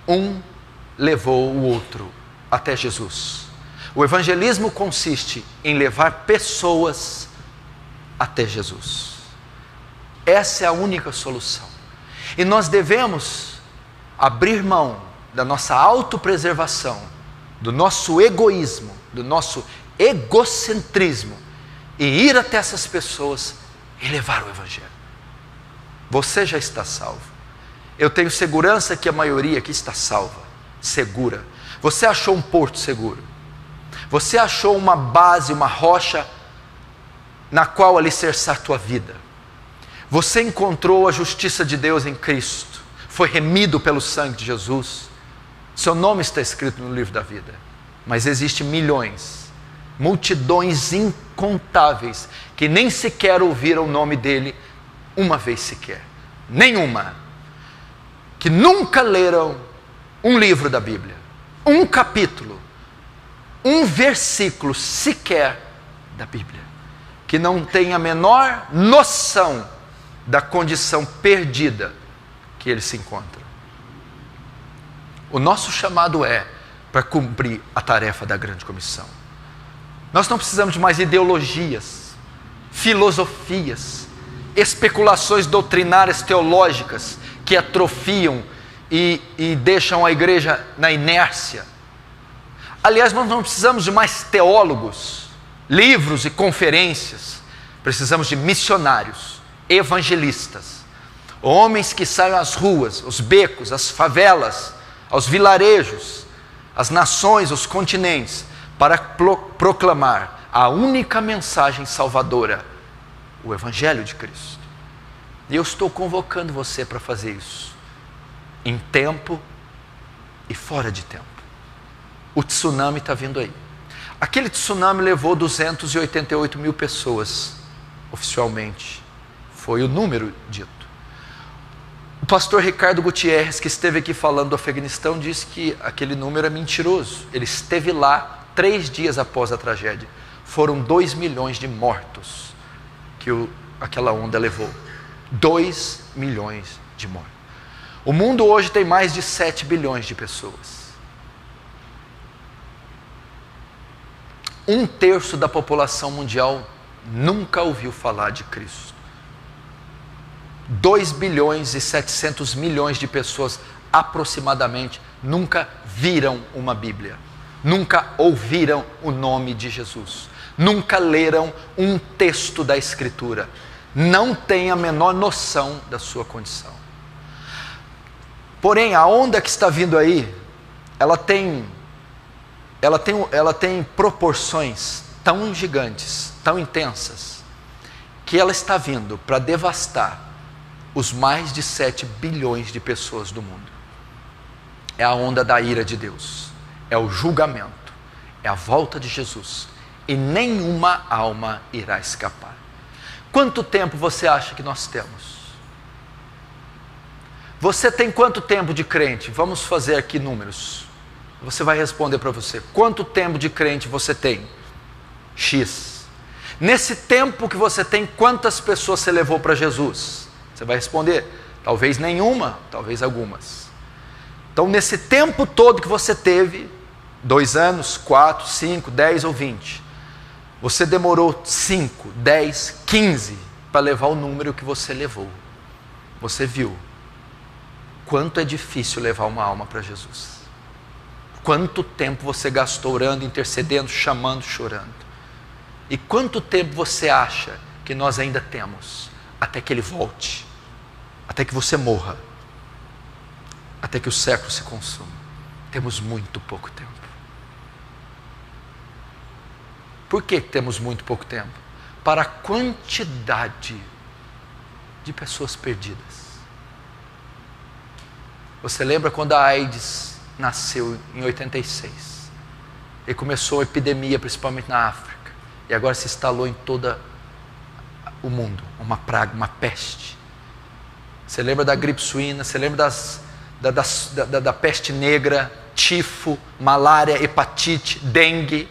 um levou o outro até Jesus. O evangelismo consiste em levar pessoas até Jesus. Essa é a única solução. E nós devemos abrir mão da nossa autopreservação, do nosso egoísmo, do nosso egocentrismo e ir até essas pessoas e levar o evangelho. Você já está salvo. Eu tenho segurança que a maioria aqui está salva, segura. Você achou um porto seguro. Você achou uma base, uma rocha na qual alicerçar a tua vida. Você encontrou a justiça de Deus em Cristo. Foi remido pelo sangue de Jesus. Seu nome está escrito no livro da vida. Mas existem milhões, multidões incontáveis, que nem sequer ouviram o nome dele uma vez sequer. Nenhuma. Que nunca leram um livro da Bíblia, um capítulo, um versículo sequer da Bíblia. Que não tem a menor noção da condição perdida que ele se encontra. O nosso chamado é para cumprir a tarefa da grande comissão. Nós não precisamos de mais ideologias, filosofias, especulações doutrinárias teológicas que atrofiam e deixam a igreja na inércia. Aliás, nós não precisamos de mais teólogos, livros e conferências. Precisamos de missionários, evangelistas, homens que saiam às ruas, os becos, as favelas, aos vilarejos, as nações, os continentes, para proclamar a única mensagem salvadora, o Evangelho de Cristo. E eu estou convocando você para fazer isso, em tempo e fora de tempo. O tsunami está vindo aí. Aquele tsunami levou 288 mil pessoas, oficialmente. Foi o número dito. O pastor Ricardo Gutierrez, que esteve aqui falando do Afeganistão, disse que aquele número é mentiroso. Ele esteve lá 3 dias após a tragédia. Foram 2 milhões de mortos que aquela onda levou. 2 milhões de mortos. O mundo hoje tem mais de 7 bilhões de pessoas. 1/3 da população mundial nunca ouviu falar de Cristo. 2 bilhões e 700 milhões de pessoas aproximadamente nunca viram uma Bíblia, nunca ouviram o nome de Jesus, nunca leram um texto da Escritura, não têm a menor noção da sua condição. Porém, a onda que está vindo aí, ela tem proporções tão gigantes, tão intensas, que ela está vindo para devastar os mais de 7 bilhões de pessoas do mundo. É a onda da ira de Deus, é o julgamento, é a volta de Jesus, e nenhuma alma irá escapar. Quanto tempo você acha que nós temos? Você tem quanto tempo de crente? Vamos fazer aqui números. Você vai responder para você. Quanto tempo de crente você tem? X. Nesse tempo que você tem, quantas pessoas você levou para Jesus? Você vai responder, talvez nenhuma, talvez algumas. Então, nesse tempo todo que você teve, 2 anos, 4, 5, 10 ou 20, você demorou 5, 10, 15 para levar o número que você levou. Você viu quanto é difícil levar uma alma para Jesus. Quanto tempo você gastou orando, intercedendo, chamando, chorando. E quanto tempo você acha que nós ainda temos até que Ele volte? Até que você morra, até que o século se consuma. Temos muito pouco tempo. Por que temos muito pouco tempo? Para a quantidade de pessoas perdidas. Você lembra quando a AIDS nasceu em 86? E começou a epidemia, principalmente na África. E agora se instalou em todo o mundo, uma praga, uma peste. Você lembra da gripe suína, você lembra da peste negra, tifo, malária, hepatite, dengue.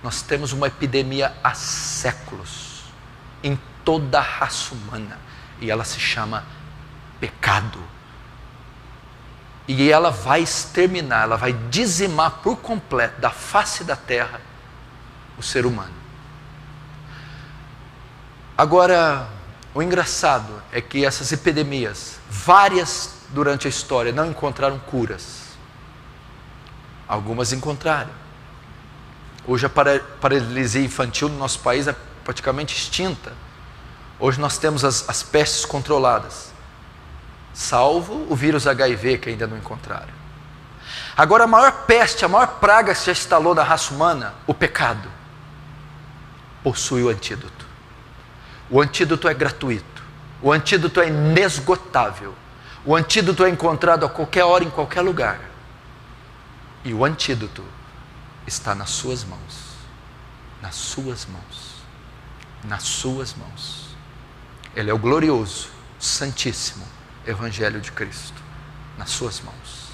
Nós temos uma epidemia há séculos, em toda a raça humana, e ela se chama pecado. e ela vai exterminar, ela vai dizimar por completo da face da terra o ser humano. Agora, o engraçado é que essas epidemias, várias durante a história, não encontraram curas. Algumas encontraram. Hoje a paralisia infantil no nosso país é praticamente extinta. Hoje nós temos as pestes controladas, salvo o vírus HIV que ainda não encontraram. Agora a maior peste, a maior praga que já instalou na raça humana, o pecado, possui o antídoto. O antídoto é gratuito, o antídoto é inesgotável, o antídoto é encontrado a qualquer hora, em qualquer lugar. E o antídoto está nas suas mãos, nas suas mãos, nas suas mãos. Ele é o glorioso, santíssimo Evangelho de Cristo, nas suas mãos.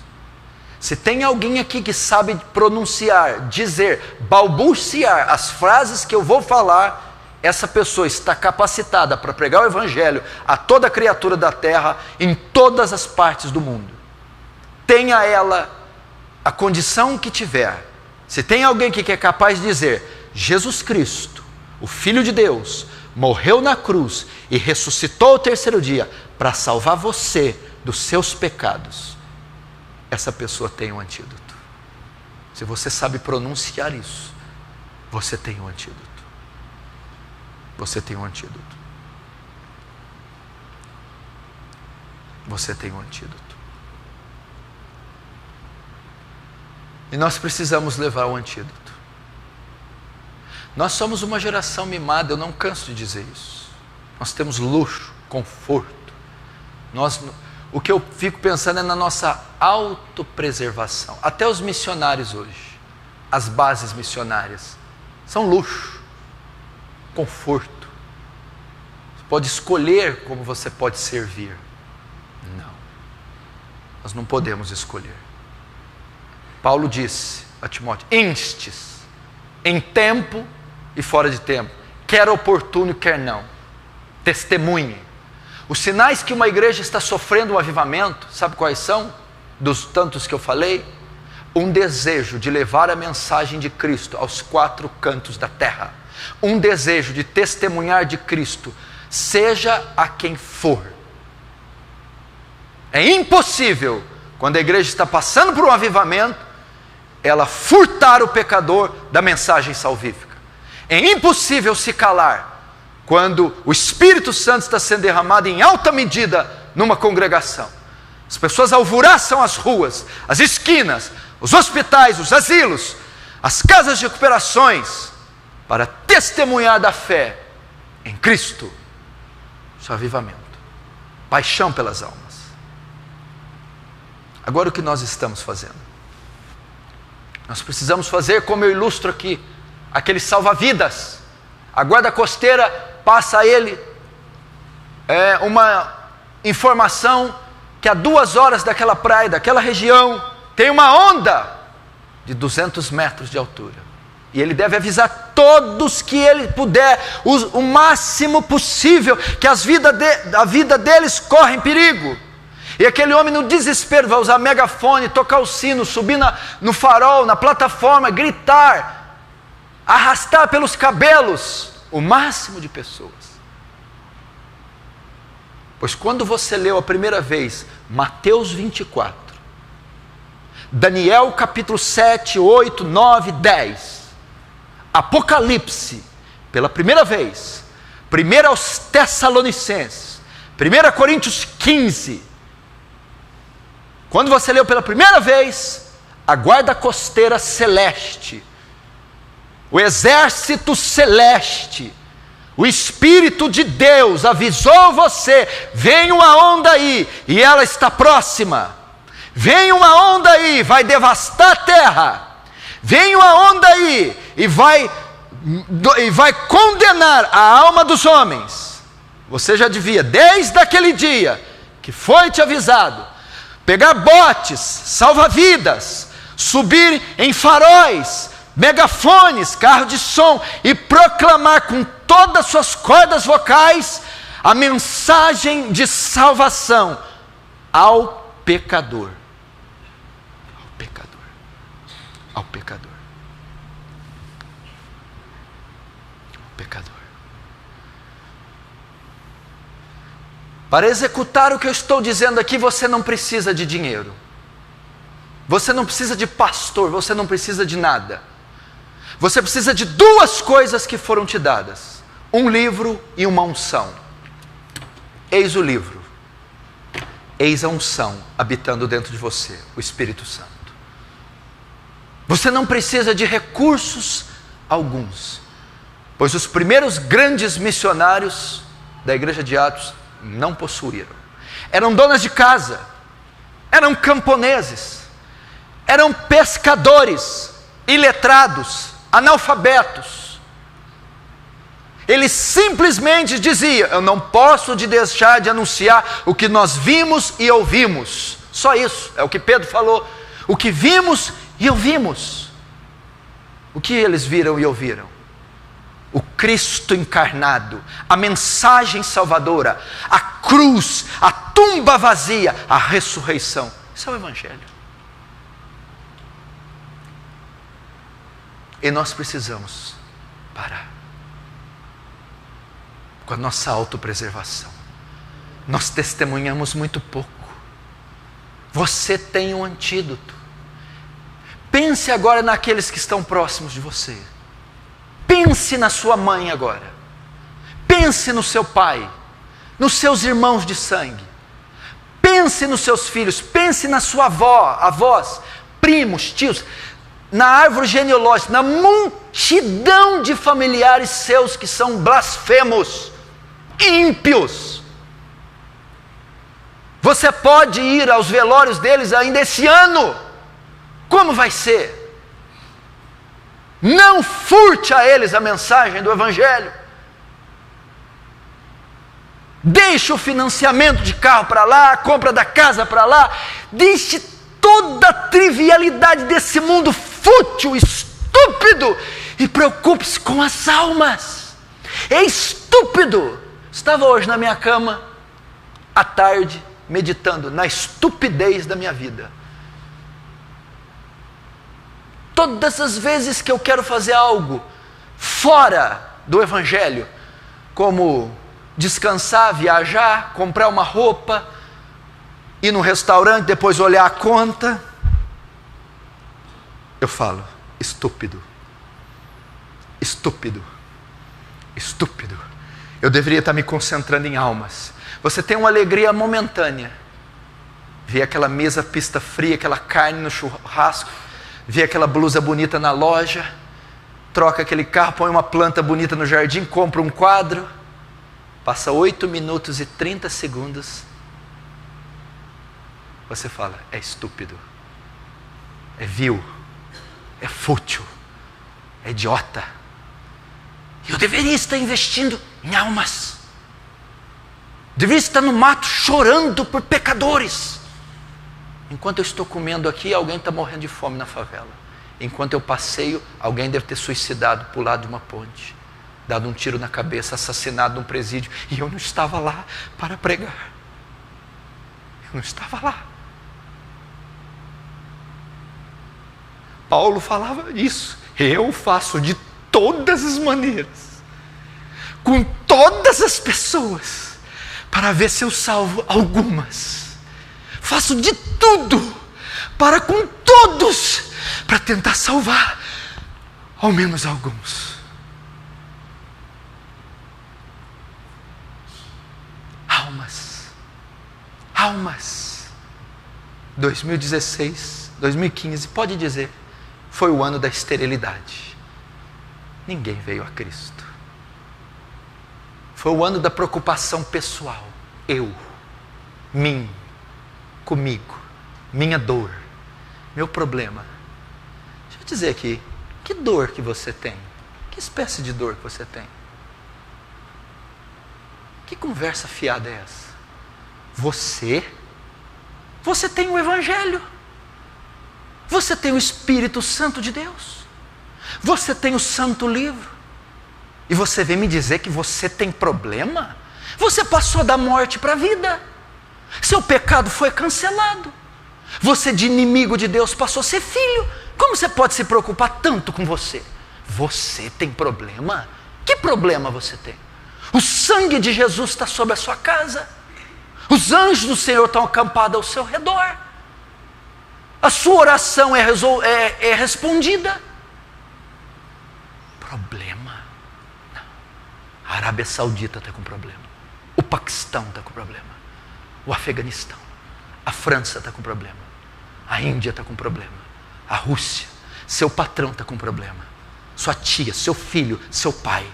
Se tem alguém aqui que sabe pronunciar, dizer, balbuciar as frases que eu vou falar, essa pessoa está capacitada para pregar o Evangelho a toda criatura da terra, em todas as partes do mundo. Tenha ela a condição que tiver. Se tem alguém que é capaz de dizer, Jesus Cristo, o Filho de Deus, morreu na cruz e ressuscitou ao terceiro dia para salvar você dos seus pecados, essa pessoa tem um antídoto. Se você sabe pronunciar isso, você tem um antídoto. Você tem um antídoto. Você tem um antídoto. E nós precisamos levar o antídoto. Nós somos uma geração mimada, eu não canso de dizer isso. Nós temos luxo, conforto. O que eu fico pensando é na nossa autopreservação. Até os missionários hoje, as bases missionárias, são luxo, conforto. Você pode escolher como você pode servir. Não, nós não podemos escolher. Paulo disse a Timóteo, instes, em tempo e fora de tempo, quer oportuno, quer não, testemunhe. Os sinais que uma igreja está sofrendo um avivamento, sabe quais são? Dos tantos que eu falei, um desejo de levar a mensagem de Cristo aos quatro cantos da terra, um desejo de testemunhar de Cristo, seja a quem for. É impossível, quando a igreja está passando por um avivamento, ela furtar o pecador da mensagem salvífica. É impossível se calar quando o Espírito Santo está sendo derramado em alta medida numa congregação. As pessoas alvoroçam as ruas, as esquinas, os hospitais, os asilos, as casas de recuperações, para testemunhar da fé em Cristo. Isso é avivamento, paixão pelas almas. Agora o que nós estamos fazendo? Nós precisamos fazer como eu ilustro aqui, aquele salva-vidas. A guarda costeira passa a ele uma informação que a 2 horas daquela praia, daquela região, tem uma onda de 200 metros de altura. E ele deve avisar todos que ele puder, o máximo possível, que a vida deles corre em perigo. E aquele homem no desespero vai usar megafone, tocar o sino, subir no farol, na plataforma, gritar, arrastar pelos cabelos o máximo de pessoas. Pois quando você leu a primeira vez Mateus 24, Daniel capítulo 7, 8, 9, 10, Apocalipse, pela primeira vez, 1 aos Tessalonicenses, 1 Coríntios 15, quando você leu pela primeira vez, a guarda costeira celeste, o exército celeste, o Espírito de Deus avisou você, vem uma onda aí, e ela está próxima, vem uma onda aí, vai devastar a terra, vem uma onda aí, e vai condenar a alma dos homens. Você já devia, desde aquele dia que foi te avisado, pegar botes, salva-vidas, subir em faróis, megafones, carro de som e proclamar com todas as suas cordas vocais a mensagem de salvação ao pecador. ao pecador. Ao pecador. Para executar o que eu estou dizendo aqui, você não precisa de dinheiro. Você não precisa de pastor, você não precisa de nada. Você precisa de duas coisas que foram te dadas: um livro e uma unção. Eis o livro, eis a unção habitando dentro de você, o Espírito Santo. Você não precisa de recursos alguns, pois os primeiros grandes missionários da igreja de Atos não possuíram. Eram donas de casa, eram camponeses, eram pescadores, iletrados, analfabetos. Eles simplesmente diziam: eu não posso deixar de anunciar o que nós vimos e ouvimos. Só isso, é o que Pedro falou. O que vimos e ouvimos. O que eles viram e ouviram? O Cristo encarnado, a mensagem salvadora, a cruz, a tumba vazia, a ressurreição. Isso é o Evangelho. E nós precisamos parar com a nossa autopreservação. Nós testemunhamos muito pouco. Você tem um antídoto. Pense agora naqueles que estão próximos de você. Pense na sua mãe agora. Pense no seu pai, nos seus irmãos de sangue. Pense nos seus filhos, pense na sua avó, avós, primos, tios, na árvore genealógica, na multidão de familiares seus que são blasfemos, ímpios. Você pode ir aos velórios deles ainda esse ano. Como vai ser? Não furte a eles a mensagem do Evangelho. Deixe o financiamento de carro para lá, a compra da casa para lá. Deixe toda a trivialidade desse mundo fútil, estúpido, e preocupe-se com as almas. É estúpido. Estava hoje na minha cama, à tarde, meditando na estupidez da minha vida. Todas as vezes que eu quero fazer algo fora do Evangelho, como descansar, viajar, comprar uma roupa, ir num restaurante, depois olhar a conta, eu falo: estúpido, estúpido, estúpido. Eu deveria estar me concentrando em almas. Você tem uma alegria momentânea, ver aquela mesa pista fria, aquela carne no churrasco, vê aquela blusa bonita na loja, troca aquele carro, põe uma planta bonita no jardim, compra um quadro, passa 8 minutos e 30 segundos, você fala: é estúpido, é vil, é fútil, é idiota. Eu deveria estar investindo em almas, deveria estar no mato chorando por pecadores. Enquanto eu estou comendo aqui, alguém está morrendo de fome na favela. Enquanto eu passeio, alguém deve ter suicidado, pulado de uma ponte, dado um tiro na cabeça, assassinado num presídio, e eu não estava lá para pregar. Eu não estava lá. Paulo falava isso. Eu faço de todas as maneiras, com todas as pessoas, para ver se eu salvo algumas. Faço de tudo para com todos, para tentar salvar ao menos alguns. Almas, almas. 2016, 2015, pode dizer, foi o ano da esterilidade. Ninguém veio a Cristo. Foi o ano da preocupação pessoal. Eu, mim, comigo, minha dor, meu problema. Deixa eu dizer aqui, que dor que você tem? Que espécie de dor que você tem? Que conversa fiada é essa? Você tem o Evangelho, você tem o Espírito Santo de Deus, você tem o Santo Livro, e você vem me dizer que você tem problema? Você passou da morte para a vida, seu pecado foi cancelado, você de inimigo de Deus passou a ser filho. Como você pode se preocupar tanto com você? Você tem problema? Que problema você tem? O sangue de Jesus está sobre a sua casa. Os anjos do Senhor estão acampados ao seu redor. A sua oração é respondida. Problema? Não. A Arábia Saudita está com problema. O Paquistão está com problema. O Afeganistão. A França está com problema. A Índia está com problema. A Rússia. Seu patrão está com problema. Sua tia, seu filho, seu pai.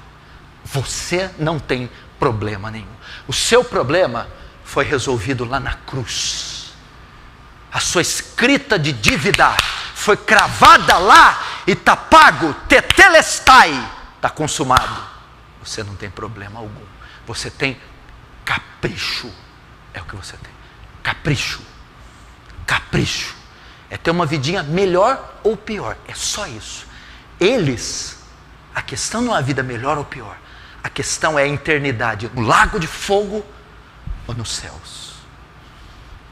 Você não tem problema nenhum. O seu problema foi resolvido lá na cruz. A sua escrita de dívida foi cravada lá e está pago. Tetelestai. Está consumado. Você não tem problema algum. Você tem capricho. É o que você tem. Capricho. Capricho. É ter uma vidinha melhor ou pior. É só isso. Eles, a questão não é a vida melhor ou pior. A questão é a eternidade. No lago de fogo ou nos céus.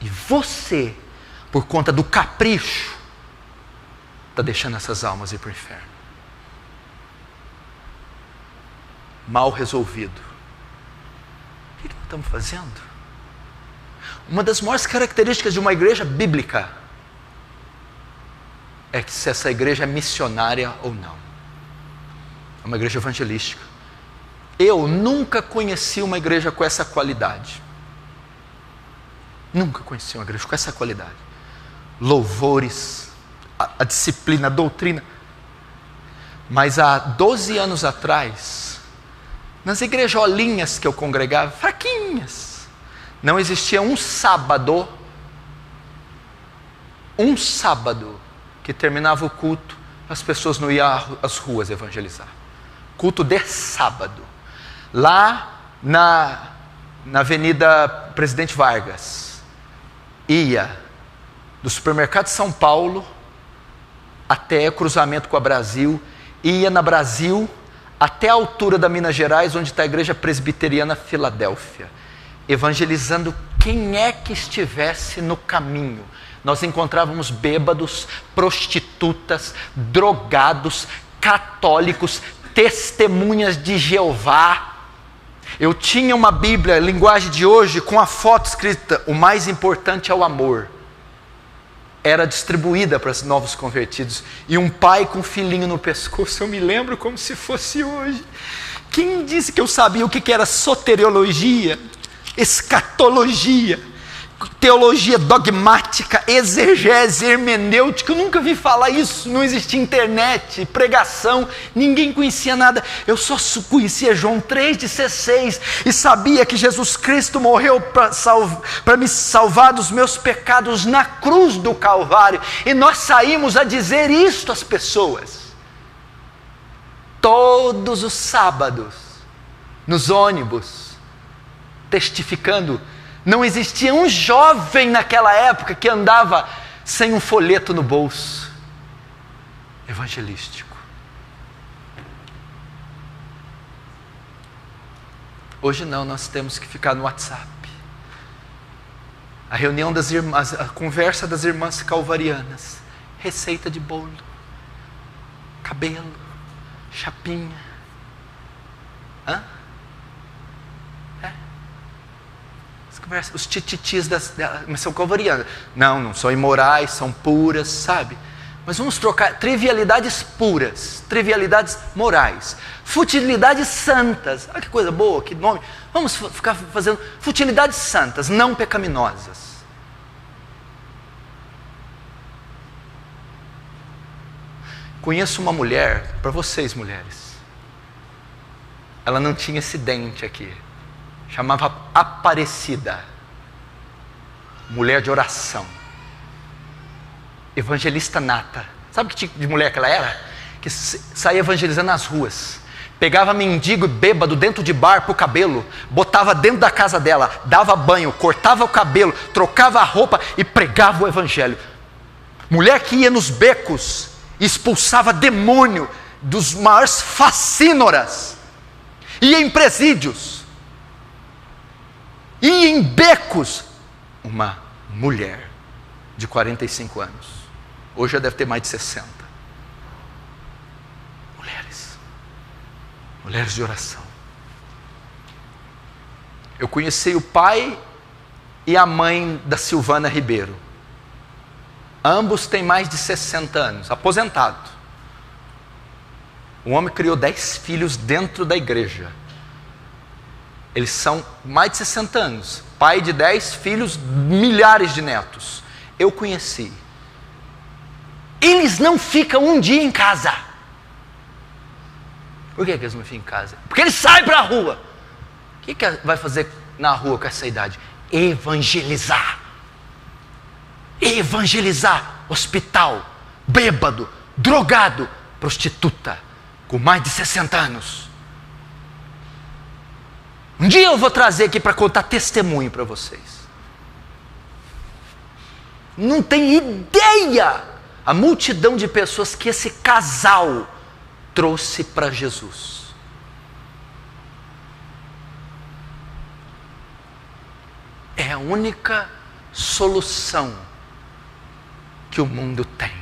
E você, por conta do capricho, está deixando essas almas ir para o inferno. Mal resolvido. O que nós estamos fazendo? Uma das maiores características de uma igreja bíblica é que se essa igreja é missionária ou não. É uma igreja evangelística. Eu nunca conheci uma igreja com essa qualidade. Nunca conheci uma igreja com essa qualidade. Louvores, a disciplina, a doutrina. Mas há 12 anos atrás, nas igrejolinhas que eu congregava, fraquinhas, não existia um sábado que terminava o culto, as pessoas não iam às ruas evangelizar. Culto de sábado. Lá na Avenida Presidente Vargas, ia do supermercado de São Paulo até cruzamento com a Brasil, ia na Brasil até a altura da Minas Gerais, onde está a Igreja Presbiteriana Filadélfia, evangelizando quem é que estivesse no caminho. Nós encontrávamos bêbados, prostitutas, drogados, católicos, testemunhas de Jeová. Eu tinha uma Bíblia, linguagem de hoje, com a foto escrita: o mais importante é o amor. Era distribuída para os novos convertidos. E um pai com um filhinho no pescoço, eu me lembro como se fosse hoje. Quem disse que eu sabia o que era soteriologia, escatologia, teologia dogmática, exegese, hermenêutica? Eu nunca vi falar isso. Não existia internet, pregação, ninguém conhecia nada. Eu só conhecia João 3,16 e sabia que Jesus Cristo morreu para me salvar dos meus pecados na cruz do Calvário. E nós saímos a dizer isto às pessoas todos os sábados, nos ônibus, testificando. Não existia um jovem naquela época que andava sem um folheto no bolso. Evangelístico. Hoje não, nós temos que ficar no WhatsApp. A reunião das irmãs, a conversa das irmãs calvarianas. Receita de bolo. Cabelo. Chapinha. Hã? Os tititis mas são calvarianas. Não são imorais, são puras, sabe? Mas vamos trocar trivialidades puras, trivialidades morais, futilidades santas. Olha que coisa boa, que nome. Vamos ficar fazendo futilidades santas, não pecaminosas. Conheço uma mulher, para vocês mulheres, ela não tinha esse dente aqui. Chamava Aparecida, mulher de oração, evangelista nata. Sabe que tipo de mulher que ela era? Que saía evangelizando nas ruas, pegava mendigo e bêbado dentro de bar pro cabelo, botava dentro da casa dela, dava banho, cortava o cabelo, trocava a roupa e pregava o evangelho. Mulher que ia nos becos e expulsava demônio dos maiores facínoras, ia em presídios, e em becos. Uma mulher de 45 anos. Hoje já deve ter mais de 60. Mulheres de oração. Eu conheci o pai e a mãe da Silvana Ribeiro. Ambos têm mais de 60 anos, aposentado. O homem criou 10 filhos dentro da igreja. Eles são mais de 60 anos, pai de 10 filhos, milhares de netos. Eu conheci. Eles não ficam um dia em casa. Por que eles não ficam em casa? Porque eles saem para a rua. O que vai fazer na rua com essa idade? Evangelizar. Evangelizar. Hospital, bêbado, drogado, prostituta, com mais de 60 anos. Um dia eu vou trazer aqui para contar testemunho para vocês. Não tem ideia a multidão de pessoas que esse casal trouxe para Jesus. É a única solução que o mundo tem.